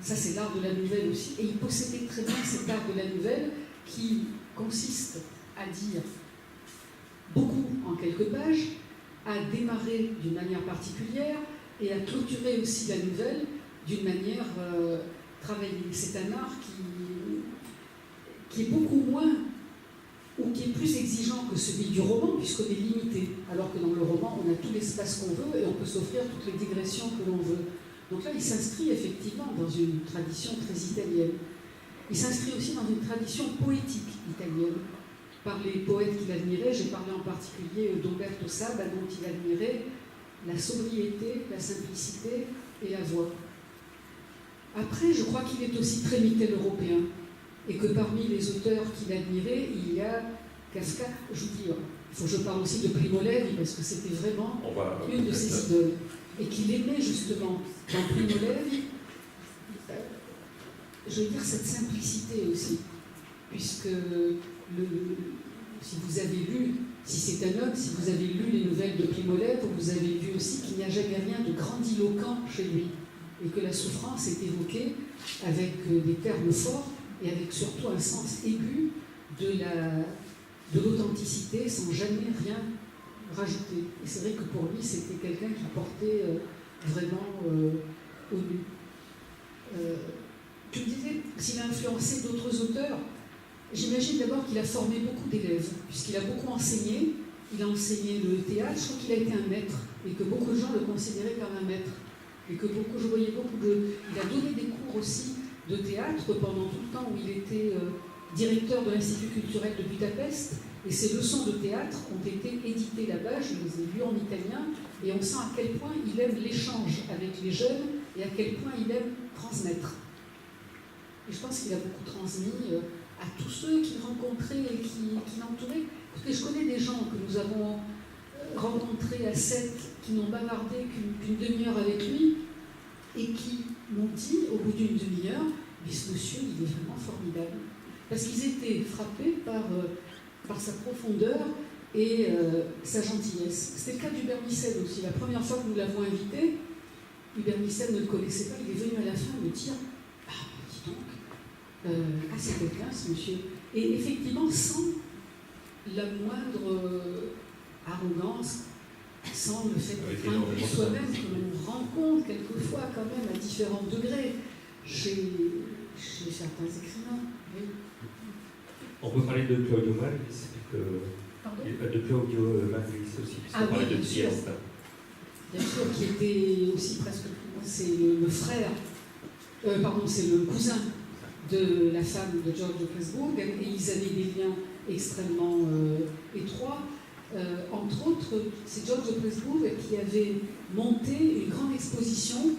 C: Ça, c'est l'art de la nouvelle aussi. Et il possédait très bien cet art de la nouvelle qui consiste à dire beaucoup en quelques pages, à démarrer d'une manière particulière et à clôturer aussi la nouvelle d'une manière travaillée. C'est un art qui est beaucoup moins, ou qui est plus exigeant que celui du roman, puisqu'on est limité, alors que dans le roman, on a tout l'espace qu'on veut et on peut s'offrir toutes les digressions que l'on veut. Donc là, il s'inscrit effectivement dans une tradition très italienne. Il s'inscrit aussi dans une tradition poétique italienne. Par les poètes qu'il admirait, j'ai parlé en particulier d'Umberto Saba, dont il admirait la sobriété, la simplicité et la voix. Après, je crois qu'il est aussi très mittel-européen, et que parmi les auteurs qu'il admirait, il y a Kafka. Je vous dis, il faut que je parle aussi de Primo Levi, parce que c'était vraiment une de ses idoles. Et qu'il aimait justement dans Primo Levi, je veux dire, cette simplicité aussi, puisque si vous avez lu, si c'est un homme, si vous avez lu les nouvelles de Primo Levi, vous avez vu aussi qu'il n'y a jamais rien de grandiloquent chez lui, et que la souffrance est évoquée avec des termes forts, et avec surtout un sens aigu de l'authenticité, sans jamais rien rajouter. Et c'est vrai que pour lui, c'était quelqu'un qui portait vraiment au nu. Tu me disais s'il a influencé d'autres auteurs. J'imagine d'abord qu'il a formé beaucoup d'élèves, puisqu'il a beaucoup enseigné. Il a enseigné le théâtre, je crois qu'il a été un maître, et que beaucoup de gens le considéraient comme un maître. Et que je voyais beaucoup il a donné des cours aussi de théâtre pendant tout le temps où il était directeur de l'Institut culturel de Budapest, et ses leçons de théâtre ont été éditées là-bas, je les ai lues en italien, et on sent à quel point il aime l'échange avec les jeunes et à quel point il aime transmettre. Et je pense qu'il a beaucoup transmis à tous ceux qu'il rencontrait et qui l'entouraient. Écoutez, je connais des gens que nous avons rencontrés à Sète qui n'ont bavardé qu'une demi-heure avec lui et qui m'ont dit, au bout d'une demi-heure, mais ce monsieur, il est vraiment formidable. Parce qu'ils étaient frappés par sa profondeur et sa gentillesse. C'était le cas d'Hubert Missel aussi. La première fois que nous l'avons invité, Hubert Missel ne le connaissait pas, il est venu à la fin me dire « Ah, dis donc, c'est quelqu'un ce monsieur ». Et effectivement, sans la moindre arrogance, sans le fait d'être un soi-même que l'on rencontre quelquefois quand même à différents degrés chez certains écrivains. Oui.
B: On peut parler de Claudio Marguis, de Claudio Marguis aussi, puisqu'on parlait de Trieste.
C: Bien sûr, qui était aussi presque, c'est le frère, c'est le cousin de la femme de George de Pressburg, et ils avaient des liens extrêmement étroits. Entre autres, c'est George de Pressburg qui avait monté une grande exposition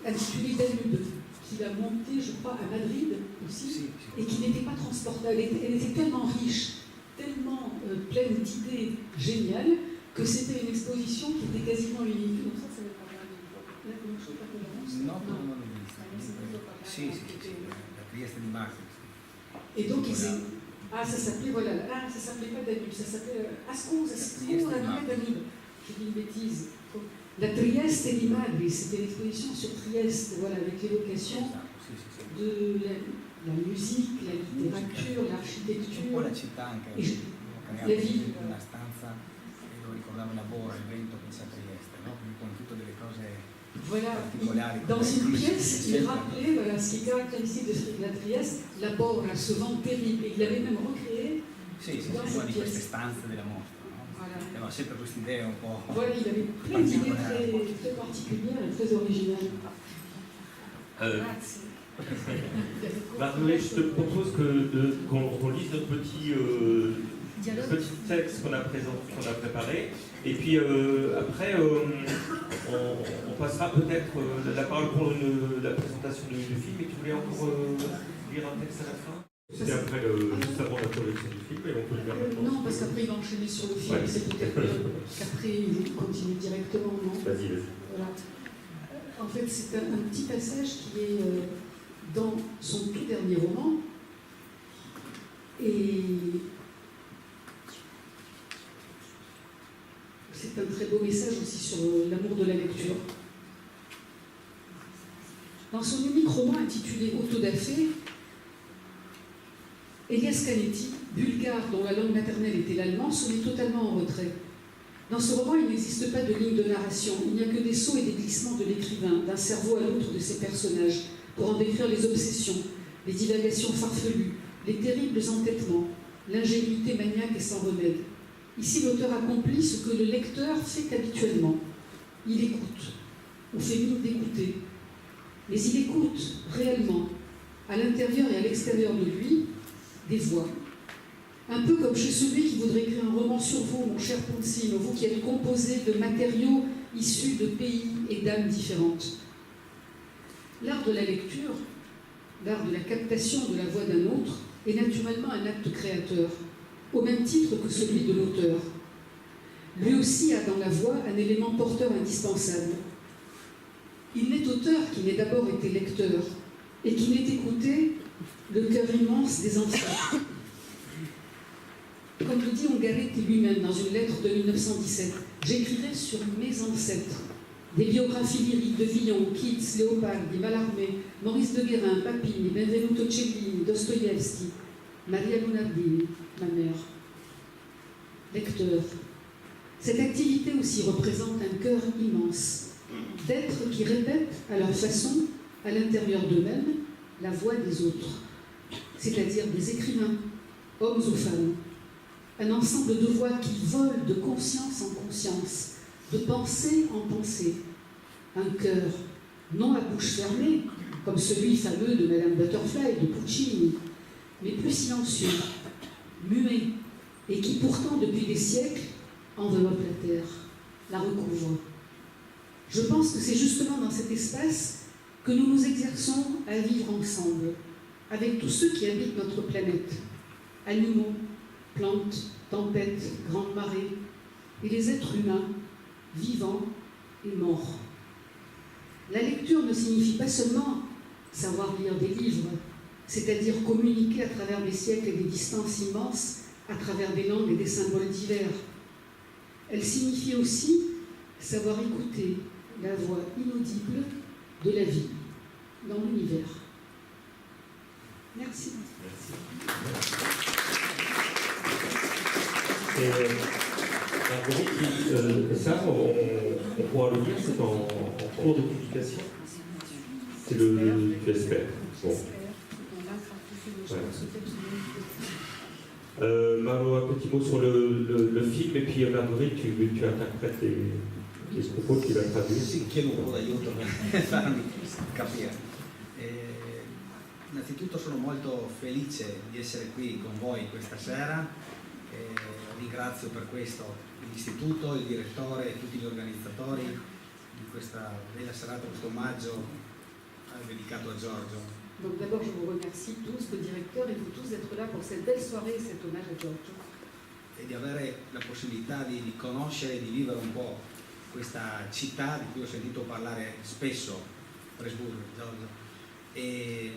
C: intitulée Danube, qu'il a montée, je crois, à Madrid aussi, et qui n'était pas transportable. Elle était tellement riche, tellement pleine d'idées géniales, que c'était une exposition qui était quasiment unique. Donc ça va pas mal. Là, comment je sais pas comment
D: non. Si, la Trieste di Marx.
C: Et donc, ça s'appelait, ça s'appelait pas Danube, ça s'appelait Ascons, la nouvelle Danube. J'ai dit une bêtise. La Trieste di Madrid, c'était l'exposition sur Trieste, voilà, avec l'évocation de la musique, la littérature,
D: Un
C: l'architecture.
D: po' la città anche,
C: E je-
D: abbiamo
C: la
D: creato
C: vie.
D: una stanza e lo ricordava la Bora, il vento che c'è a Trieste, no? Quindi con tutte delle cose
C: Voilà,
D: particolari.
C: dans une pièce, il
D: sempre-
C: rappelait voilà, ce qui est caractéristique de la Trieste, la Bora, ce vent terrible. Et il avait même recréé.
D: Sì,
C: dans
D: una di
C: cette
D: queste
C: pièce.
D: stanze della mostra, no?
C: Voilà.
D: Aveva sempre queste idee un po'.
C: Voilà, il avait plein d'idées très particulières et très originales.
B: Marguerite, je te propose qu'on lise notre petit texte qu'on a préparé, et puis après on passera peut-être la parole pour la présentation du film. Et tu voulais encore lire un texte à la fin? C'était après juste avant la projection du film, et on peut le lire maintenant.
C: Non, parce qu'après il va enchaîner sur le film,
B: Ouais.
C: c'est peut-être qu'après il continue directement, non?
B: Vas-y.
C: Voilà. En fait, c'est un petit passage qui est dans son tout dernier roman. Et c'est un très beau message aussi sur l'amour de la lecture. Dans son unique roman intitulé Autodafé, Elias Canetti, bulgare dont la langue maternelle était l'allemand, se met totalement en retrait. Dans ce roman, il n'existe pas de ligne de narration, il n'y a que des sauts et des glissements de l'écrivain, d'un cerveau à l'autre de ses personnages, pour en décrire les obsessions, les divagations farfelues, les terribles entêtements, l'ingénuité maniaque et sans remède. Ici, l'auteur accomplit ce que le lecteur fait habituellement. Il écoute, ou fait mine d'écouter. Mais il écoute réellement, à l'intérieur et à l'extérieur de lui, des voix. Un peu comme chez celui qui voudrait écrire un roman sur vous, mon cher Poncino, vous qui êtes composé de matériaux issus de pays et d'âmes différentes. L'art de la lecture, l'art de la captation de la voix d'un autre, est naturellement un acte créateur, au même titre que celui de l'auteur. Lui aussi a dans la voix un élément porteur indispensable. Il n'est auteur qui n'ait d'abord été lecteur, et qui n'ait écouté le cœur immense des ancêtres. Comme le dit Ungaretti lui-même dans une lettre de 1917, j'écrirai sur mes ancêtres. Des biographies lyriques de Villon, Keats, Léopardi, Mallarmé, Maurice de Guérin, Papini, Benvenuto Cellini, Dostoïevski, Maria Lunardini, ma mère. Lecteur. Cette activité aussi représente un cœur immense, d'êtres qui répètent à leur façon, à l'intérieur d'eux-mêmes, la voix des autres, c'est-à-dire des écrivains, hommes ou femmes. Un ensemble de voix qui volent de conscience en conscience, de pensée en pensée. Un cœur, non à bouche fermée, comme celui fameux de Madame Butterfly, de Puccini, mais plus silencieux, muet, et qui pourtant, depuis des siècles, enveloppe la terre, la recouvre. Je pense que c'est justement dans cet espace que nous nous exerçons à vivre ensemble, avec tous ceux qui habitent notre planète, animaux, plantes, tempêtes, grandes marées, et les êtres humains, vivants et morts. La lecture ne signifie pas seulement savoir lire des livres, c'est-à-dire communiquer à travers des siècles et des distances immenses, à travers des langues et des symboles divers. Elle signifie aussi savoir écouter la voix inaudible de la vie dans l'univers. Merci.
B: Marguerite, ça, on pourra le lire, c'est en cours de publication. C'est le. Tu espères. Bon. Marlo, un petit mot sur le film, et puis Marguerite, tu interprètes les propos qu'il a traduits.
D: Sì, chiedo un po' d'aiuto per farmi capire. Innanzitutto sono molto felice di essere qui con voi questa sera. Ringrazio per questo l'istituto, il direttore e tutti gli organizzatori di questa bella serata, questo omaggio dedicato a Giorgio.
C: Donc d'abord, je vous remercie tous, le directeur et vous tous d'être là pour cette belle soirée et cet hommage à Giorgio.
D: E di avere la possibilità di conoscere, di vivere un po' questa città di cui ho sentito parlare spesso, Presburgo, Giorgio, e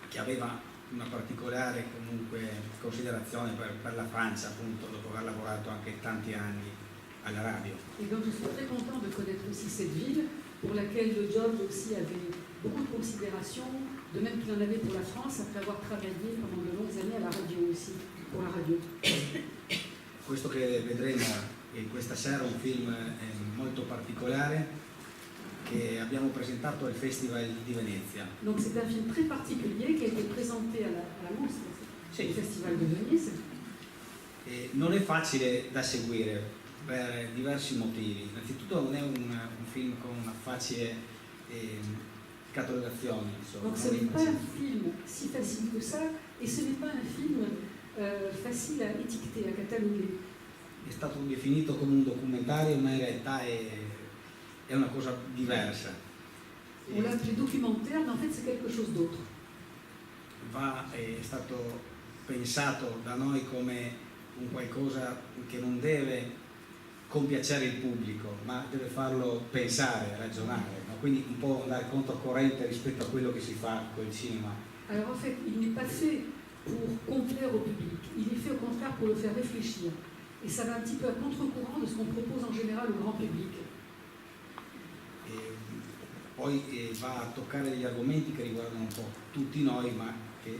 D: che aveva una particolare comunque considerazione per la Francia, appunto, dopo aver lavorato anche tanti anni alla radio.
C: Et donc je suis très content de connaître aussi cette ville, pour laquelle George aussi avait beaucoup de considération, de même qu'il en avait pour la France, après avoir travaillé pendant de longues années à la radio aussi, pour la radio.
D: Questo che vedremo questa sera è un film molto particolare che abbiamo presentato al Festival di Venezia.
C: Donc c'est un film très particulier qui a été présenté à la Mostra,
D: Sì.
C: au Festival de Venise.
D: Non è facile da seguire per diversi motivi. Innanzitutto non è un film con una facile catalogazione. Insomma,
C: Donc ce n'est pas un film si facile que ça, et ce n'est pas un film facile à étiqueter, à cataloguer.
D: È stato definito come un documentario, ma in realtà è una cosa diversa.
C: On l'a appelé documentaire, mais en fait c'est quelque chose d'autre.
D: È stato pensato da noi come un qualcosa che non deve compiacere il pubblico, ma deve farlo pensare, ragionare, no? Quindi un po' andare controcorrente rispetto a quello che si fa col cinema.
C: Alors en fait, il n'est pas fait pour complaire au public, il est fait au contraire pour le faire réfléchir. Et ça va un petit peu à contre-courant de ce qu'on propose en général au grand public.
D: Poi va a toccare degli argomenti che riguardano un po' tutti noi, ma che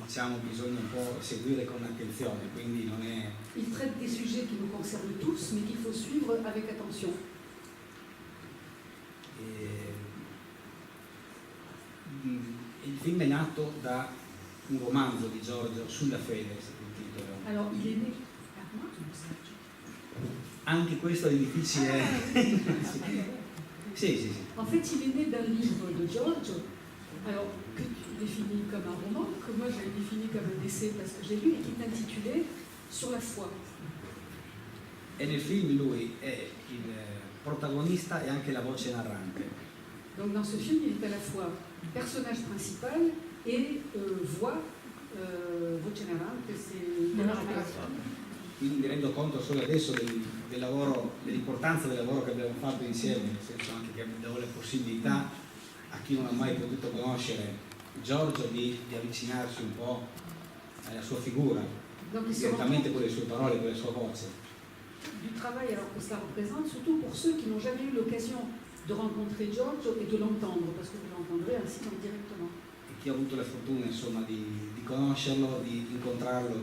D: diciamo bisogna un po' seguire con attenzione, quindi non è...
C: Il traite des sujets qui nous concernent tous, mais qu'il faut suivre avec attention.
D: Il film è nato da un romanzo di Giorgio sulla fede, se il titolo.
C: Alors il est né...
D: Anche questo è difficile. Sì.
C: En fait, il est né d'un livre de George, alors que tu définis comme un roman, que moi j'ai défini comme un essai parce que j'ai lu, et qui est intitulé Sur la foi.
D: E nel film lui è il protagonista e anche la voce narrante.
C: Donc dans ce film, il est à la fois personnage principal et voix, voce narrante, c'est le narratore.
D: Quindi mi rendo conto solo adesso del lavoro, dell'importanza del lavoro che abbiamo fatto insieme, nel senso anche che do la possibilità a chi non ha mai potuto conoscere Giorgio di avvicinarsi un po' alla sua figura, direttamente con le sue parole, con la sua voce.
C: Du travail alors que ça représente, surtout pour ceux qui n'ont jamais eu l'occasion de rencontrer Giorgio et de l'entendre, parce que vous l'entendrez ainsi donc directement.
D: E chi ha avuto la fortuna insomma di conoscerlo, di incontrarlo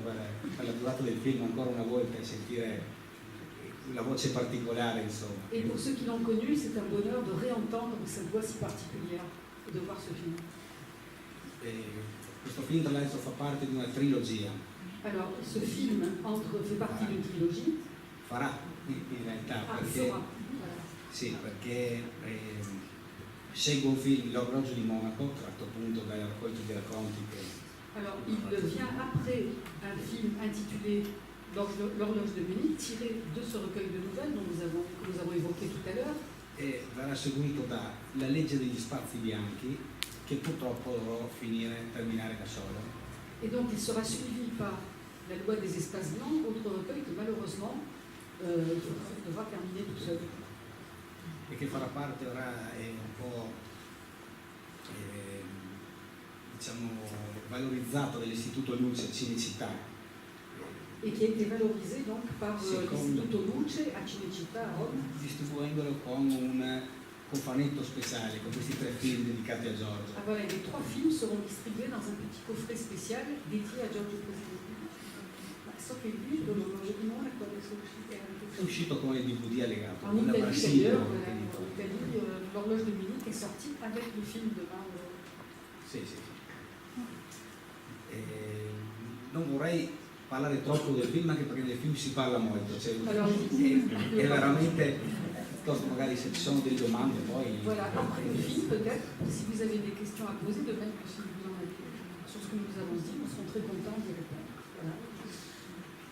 D: per la durata del film ancora una volta e sentire la voce particolare insomma.
C: Et pour ceux qui l'ont connu, c'est un bonheur de réentendre cette voix si particulière et de voir ce film.
D: Questo film tra l'altro fa parte di una trilogia.
C: Alors ce film fait partie d'une trilogie.
D: Farà in realtà perché,
C: fera.
D: sì, perché segue un film, L'orologio di Monaco, tratto appunto dai raccolti di racconti che...
C: Alors il vient après un film intitulé L'horloge de Munich, tiré de ce recueil de nouvelles que nous avons évoqué tout à l'heure.
D: E verrà seguito da La legge degli spazi bianchi, che purtroppo dovrò terminare da solo.
C: Et donc il sera suivi par La loi des espaces blancs, autre recueil que malheureusement devra terminer tout seul.
D: E che farà parte ora è un po' diciamo valorizzato dall'Istituto Luce Cinecittà.
C: Et qui a été valorisé donc par l'Istituto Luce a Cinecittà a Rome.
D: Distribuendolo con un cofanetto speciale, con questi 3 film dedicati a Giorgio.
C: Ah voilà, les 3 films seront distribués dans un petit coffret spécial dédié à Giorgio Presidente. So che il video l'orologio di Monaco adesso
D: è uscito come DVD allegato,
C: en
D: con la
C: Italie
D: Brasilia.
C: d'ailleurs, en Italie, l'horloge de Munich est sortie avec le film de Marvel.
D: Sì. Non vorrei parlare troppo del film, anche perché nel film si parla molto, cioè, è veramente, piuttosto magari se ci sono delle domande poi...
C: Voilà, après le film peut-être, si vous avez des questions à poser, de même que si vous en avez sur ce que nous avons dit, nous serons très contents d'y répondre. Voilà.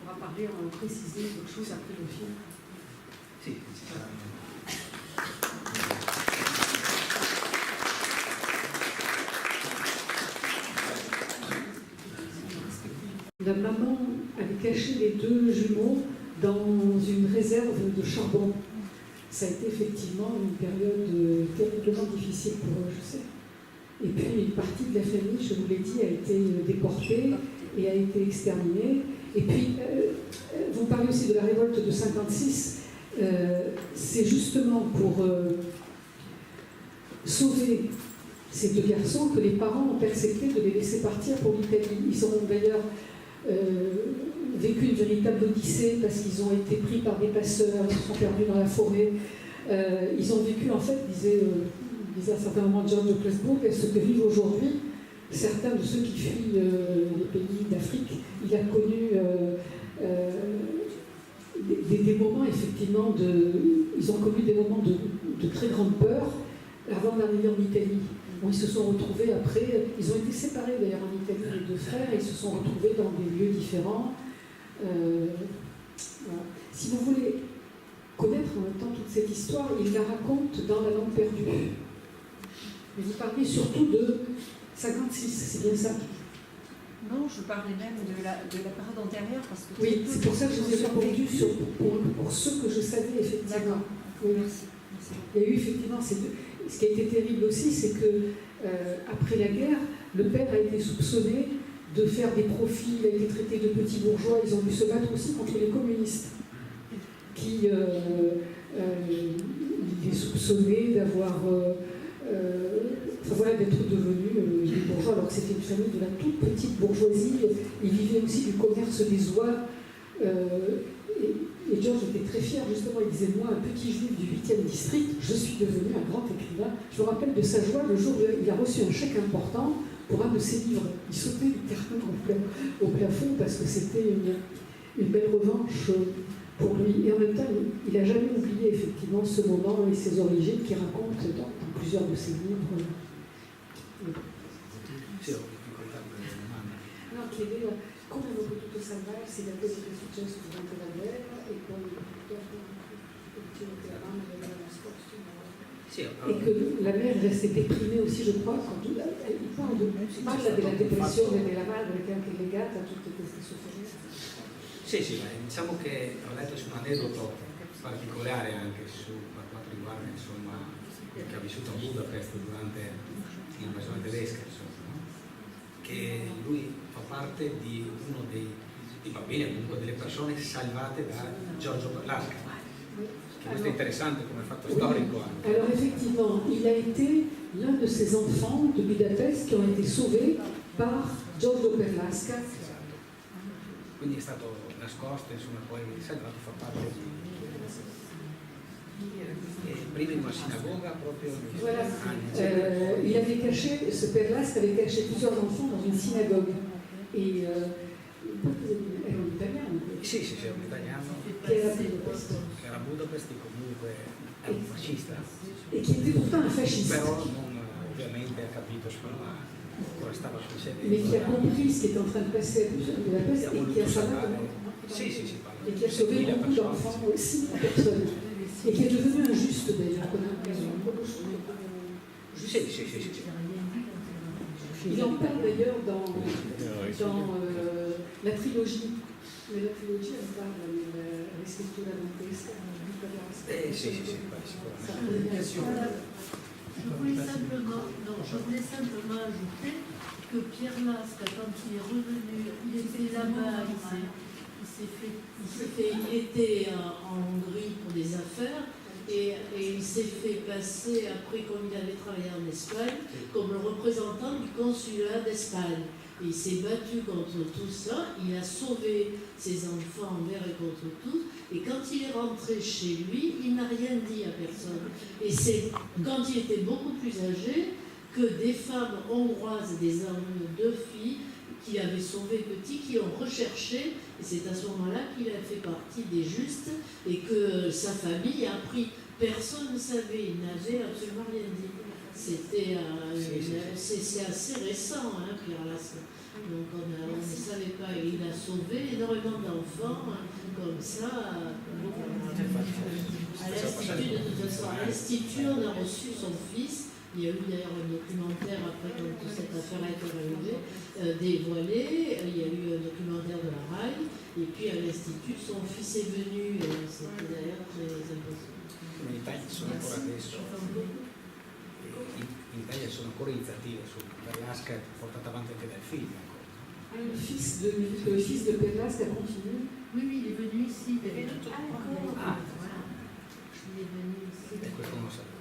C: On va parler, on va préciser quelque chose après le film.
D: Sì, ci saranno.
C: La maman avait caché les 2 jumeaux dans une réserve de charbon. Ça a été effectivement une période terriblement difficile pour eux, je sais. Et puis une partie de la famille, je vous l'ai dit, a été déportée et a été exterminée. Et puis, vous parlez aussi de la révolte de 56. C'est justement pour sauver ces deux garçons que les parents ont accepté de les laisser partir pour l'Italie. Ils ont d'ailleurs vécu une véritable odyssée parce qu'ils ont été pris par des passeurs, ils se sont perdus dans la forêt. Ils ont vécu, en fait, disait à un certain moment George Pressburg, ce que vivent aujourd'hui certains de ceux qui fuient les pays d'Afrique. Il a connu des moments, effectivement, ils ont connu des moments de très grande peur avant d'arriver en Italie. Bon, ils se sont retrouvés après, ils ont été séparés d'ailleurs en Italie, les deux frères, et ils se sont retrouvés dans des lieux différents. Voilà. Si vous voulez connaître en même temps toute cette histoire, il la raconte dans La Langue perdue. Mais vous parlez surtout de 56, c'est bien ça?
E: Non, je parlais même de la période antérieure parce que...
C: Oui, c'est pour ça que je vous ai répondu pour ceux que je savais effectivement.
E: D'accord,
C: oui.
E: Merci.
C: Il y a eu effectivement, ce qui a été terrible aussi, c'est que après la guerre, le père a été soupçonné de faire des profits, il a été traité de petit bourgeois, ils ont dû se battre aussi contre les communistes, qui il est soupçonné d'avoir... voilà, d'être devenu des bourgeois, alors que c'était une famille de la toute petite bourgeoisie. Il vivait aussi du commerce des oies. Et George était très fier, justement. Il disait, moi, un petit juif du 8e district, je suis devenu un grand écrivain. Je me rappelle de sa joie le jour où il a reçu un chèque important pour un de ses livres. Il sautait littéralement au plafond parce que c'était une belle revanche pour lui. Et en même temps, il n'a jamais oublié effectivement ce moment et ses origines qu'il raconte dans plusieurs de ses livres. No, chiedeva come hanno potuto salvarsi da quello che è successo durante la guerra e poi purtroppo dicevo che la mamma aveva nascosto. Et que la mère restait déprimée aussi, je crois, quand il parla della depressione della madre che è anche legata a tutte queste sofferenze.
D: Sì, diciamo che ho letto su un aneddoto particolare anche per quanto riguarda insomma che ha vissuto a Budapest durante l'invasione tedesca, insomma, no? Che lui fa parte di uno dei bambini, comunque delle persone salvate da Giorgio Berlasca. Questo è interessante come fatto storico anche.
C: Alors effectivement, il a été l'un de ces enfants de Budapest qui ont été sauvés par Giorgio Berlasca.
D: Quindi è stato nascosto, insomma, poi salvato, fa parte di... prima in una sinagoga proprio...
C: Voilà, il avait caché, ce Berlasca avait caché plusieurs enfants dans une synagogue. Et era un italiano.
D: Sì, era un italiano.
C: Che era a Budapest.
D: Che era a Budapest, comunque era un fascista.
C: E che était pourtant un fascista.
D: Però non, ovviamente ha capito cosa stava succedendo.
C: Mais qui a compris ce qui était en train de passer à Budapest et qui a salvé et qui a sauvé beaucoup d'enfants, 6 000 personnes. Et qui est devenu un juste d'ailleurs.
D: Sì.
C: Il en parle d'ailleurs dans la trilogie. Mais la trilogie, elle parle de la scrittura dantesca.
D: Sì, sicuramente.
F: Je voulais simplement ajouter que Pierre Lasca, quand il est revenu, il était là-bas, il était en Hongrie pour des affaires et il s'est fait passer, après comme il avait travaillé en Espagne, comme le représentant du consulat d'Espagne. Et il s'est battu contre tout ça, il a sauvé ses enfants envers et contre tous, et quand il est rentré chez lui, il n'a rien dit à personne. Et c'est quand il était beaucoup plus âgé que des femmes hongroises, des hommes, 2 filles, qu'il avait sauvées petits, qui ont recherché, et c'est à ce moment-là qu'il a fait partie des justes, et que sa famille a appris. Personne ne savait, il n'avait absolument rien dit. C'est assez récent, hein, Pierre Lasca. Donc on ne savait pas, il a sauvé énormément d'enfants comme ça. À l'Institut, de toute façon, à l'Institut, on a reçu son fils. Il y a eu d'ailleurs un documentaire après quand cette affaire a été arrivée, dévoilé. Il y a eu un documentaire de la RAI. Et puis à l'Institut, son fils est venu. C'était d'ailleurs très impressionnant.
D: In Italia sono ancora adesso. In Italia sono ancora iniziative su Berlasca, portate avanti anche dal film.
C: Le fils de Perlas qui a continué.
F: Oui, il est venu ici.
E: Ah, d'accord.
F: Voilà. Il est venu ici.
D: Questo non lo sapevo.